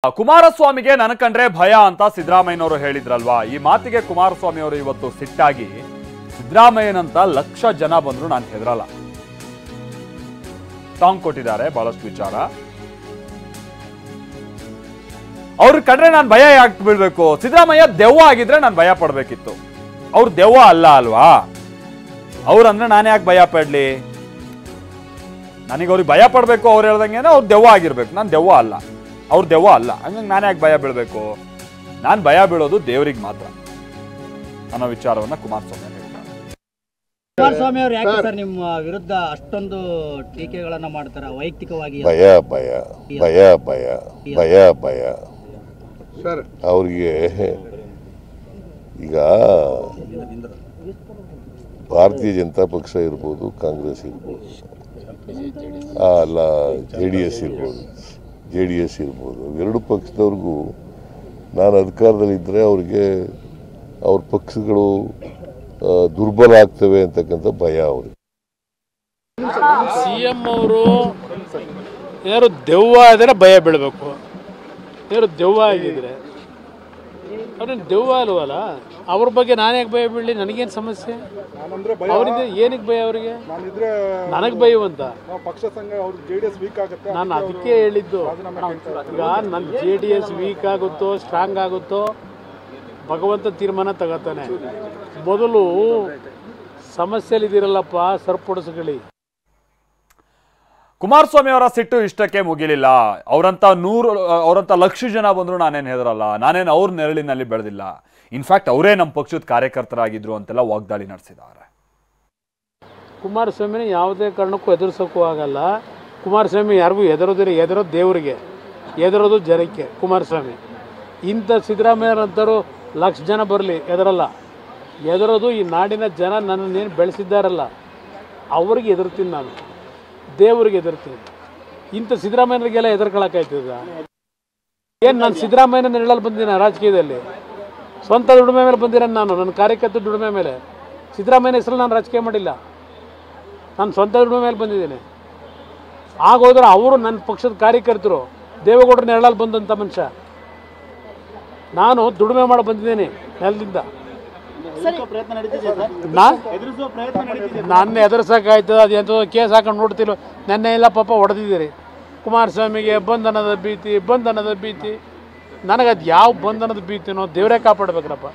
ಕುಮಾರಸ್ವಾಮಿಗೆ ನನ್ನ ಕಂಡ್ರೆ ಭಯ ಅಂತ ಸಿದ್ದರಾಮಯ್ಯನವರು ಹೇಳಿದ್ರಲ್ವಾ. ಈ ಮಾತಿಗೆ ಕುಮಾರಸ್ವಾಮಿ ಅವರು ಇವತ್ತು ಸಿಟ್ಟಾಗಿ ಸಿದ್ದರಾಮಯ್ಯನಂತ ಲಕ್ಷ ಜನ ಬಂದ್ರು ನಾನು ಹೆದರಲ್ಲ ಟಾಂಗ್ ಕೊಟ್ಟಿದ್ದಾರೆ. ಬಹಳಷ್ಟು ವಿಚಾರ ಅವ್ರ ಕಂಡ್ರೆ ನಾನು ಭಯ ಯಾಕೆ ಬೀಳ್ಬೇಕು? ಸಿದ್ದರಾಮಯ್ಯ ದೆವ್ವ ಆಗಿದ್ರೆ ನಾನು ಭಯ ಪಡ್ಬೇಕಿತ್ತು. ಅವ್ರು ದೆವ್ವ ಅಲ್ಲ ಅಲ್ವಾ? ಅವ್ರಂದ್ರೆ ನಾನು ಯಾಕೆ ಭಯ ಪಡ್ಲಿ? ನನಗೆ ಅವ್ರಿಗೆ ಭಯ ಪಡ್ಬೇಕು ಅವ್ರು ಹೇಳ್ದಂಗೆ ಅವ್ರು ದೆವ್ವ ಆಗಿರ್ಬೇಕು. ನಾನು ದೆವ್ವ ಅಲ್ಲ, ಅವ್ರು ದೆವ್ವ ಅಲ್ಲ. ಹಂಗಂಗೆ ನಾನು ಯಾಕೆ ಭಯ ಬೀಳ್ಬೇಕು? ನಾನು ಭಯ ಬೀಳೋದು ದೇವರಿಗೆ ಮಾತ್ರ ಅನ್ನೋ ವಿಚಾರವನ್ನ ಕುಮಾರಸ್ವಾಮಿ ಹೇಳ್ತಾರೆ. ಕುಮಾರಸ್ವಾಮಿ ಅವರು ಯಾಕೆ ಸರ್ ನಿಮ್ಮ ವಿರುದ್ಧ ಅಷ್ಟೊಂದು ಟೀಕೆಗಳನ್ನ ಮಾಡ್ತಾರೆ ವೈಯಕ್ತಿಕವಾಗಿ? ಭಯ ಭಯ ಭಯ ಭಯ ಭಯ ಭಯ ಸರ್ ಅವ್ರಿಗೆ. ಈಗ ಭಾರತೀಯ ಜನತಾ ಪಕ್ಷ ಇರ್ಬೋದು, ಕಾಂಗ್ರೆಸ್ ಇರ್ಬೋದು, ಅಲ್ಲ JDS ಇರ್ಬೋದು, ಎರಡು ಪಕ್ಷದವ್ರಿಗೂ ನಾನು ಅಧಿಕಾರದಲ್ಲಿದ್ದರೆ ಅವ್ರಿಗೆ ಅವ್ರ ಪಕ್ಷಗಳು ದುರ್ಬಲ ಆಗ್ತವೆ ಅಂತಕ್ಕಂಥ ಭಯ ಅವ್ರಿಗೆ. CM ಅವರು ಯಾರು ದೆವ್ವ ಆದರೆ ಭಯ ಬೀಳಬೇಕು. ಯಾರು ದೆವ್ವ ಆಗಿದ್ರೆ ಅವ್ರೇನು ದೆವ್ವ ಅಲ್ವಲ್ಲ. ಅವ್ರ ಬಗ್ಗೆ ನಾನು ಯಾಕೆ ಭಯ ಬೀಳಲಿ? ನನಗೇನು ಸಮಸ್ಯೆ? ಅವರಿಂದ ಏನಕ್ಕೆ ಭಯ? ಅವರಿಗೆ ನನಗೆ ಭಯವಂತ ನಾನು ಅದಕ್ಕೆ ಹೇಳಿದ್ದು. ಈಗ ನನ್ನ JDS ವೀಕ್ ಆಗುತ್ತೋ ಸ್ಟ್ರಾಂಗ್ ಆಗುತ್ತೋ ಭಗವಂತ ತೀರ್ಮಾನ ತಗೋತಾನೆ. ಮೊದಲು ಸಮಸ್ಯೆಲಿದ್ದೀರಲ್ಲಪ್ಪ ಸರಿಪಡಿಸ್ಕೊಳ್ಳಿ. ಕುಮಾರಸ್ವಾಮಿ ಅವರ ಸಿಟ್ಟು ಇಷ್ಟಕ್ಕೆ ಮುಗಿಲಿಲ್ಲ. ಅವರಂತ ಲಕ್ಷ ಜನ ಬಂದ್ರು ನಾನೇನು ಹೆದರಲ್ಲ, ನಾನೇನು ಅವ್ರ ನೆರಳಿನಲ್ಲಿ ಬೆಳೆದಿಲ್ಲ. ಇನ್ಫ್ಯಾಕ್ಟ್ ಅವರೇ ನಮ್ಮ ಪಕ್ಷದ ಕಾರ್ಯಕರ್ತರಾಗಿದ್ರು ಅಂತೆಲ್ಲ ವಾಗ್ದಾಳಿ ನಡೆಸಿದ್ದಾರೆ. ಕುಮಾರಸ್ವಾಮಿನ ಯಾವುದೇ ಕಾರಣಕ್ಕೂ ಎದುರಿಸೋಕ್ಕೂ ಆಗಲ್ಲ. ಕುಮಾರಸ್ವಾಮಿ ಯಾರಿಗೂ ಎದುರೋದಿಲ್ಲ. ಎದುರೋದು ದೇವರಿಗೆ, ಎದುರೋದು ಜನಕ್ಕೆ. ಕುಮಾರಸ್ವಾಮಿ ಇಂಥ ಸಿದ್ದರಾಮಯ್ಯರಂತರು ಲಕ್ಷ ಜನ ಬರಲಿ ಎದುರಲ್ಲ. ಎದುರೋದು ಈ ನಾಡಿನ ಜನ ನನ್ನನ್ನೇನು ಬೆಳೆಸಿದ್ದಾರಲ್ಲ ಅವ್ರಿಗೆ ಎದುರ್ತೀನಿ. ನಾನು ದೇವರಿಗೆ ಎದುರ್ತೀನಿ. ಇಂಥ ಸಿದ್ದರಾಮಯ್ಯರಿಗೆಲ್ಲ ಎದುರ್ಕೊಳ್ಳೋಕ್ಕಾಯ್ತದ? ಏನು ನಾನು ಸಿದ್ದರಾಮಯ್ಯನ ನೆರಳಲ್ಲಿ ಬಂದಿನ ರಾಜಕೀಯದಲ್ಲಿ? ಸ್ವಂತ ದುಡಿಮೆ ಮೇಲೆ ಬಂದಿರೋನು ನಾನು, ನನ್ನ ಕಾರ್ಯಕರ್ತರ ದುಡಿಮೆ ಮೇಲೆ. ಸಿದ್ದರಾಮಯ್ಯನ ಹೆಸರಲ್ಲಿ ನಾನು ರಾಜಕೀಯ ಮಾಡಿಲ್ಲ. ನಾನು ಸ್ವಂತ ದುಡಿಮೆ ಮೇಲೆ ಬಂದಿದ್ದೇನೆ. ಆಗೋದ್ರೆ ಅವರು ನನ್ನ ಪಕ್ಷದ ಕಾರ್ಯಕರ್ತರು, ದೇವೇಗೌಡರ ನೆರಳಲ್ಲಿ ಬಂದಂಥ ಮನುಷ್ಯ. ನಾನು ದುಡಿಮೆ ಮಾಡಿ ಬಂದಿದ್ದೇನೆ ನೆಲದಿಂದ. ನನ್ನ ಎದುರಿಸೋಕ್ಕಾಯ್ತದ? ಅದು ಎಂಥ ಕೇಸ್ ಹಾಕೊಂಡು ನೋಡ್ತಿಲ್ಲ. ನೆನ್ನೆ ಎಲ್ಲ ಪಾಪ ಹೊಡೆದಿದ್ದೀರಿ. ಕುಮಾರಸ್ವಾಮಿಗೆ ಬಂಧನದ ಭೀತಿ. ನನಗದು ಯಾವ ಬಂಧನದ ಭೀತಿನೋ ದೇವರೇ ಕಾಪಾಡ್ಬೇಕ್ರಪ್ಪ.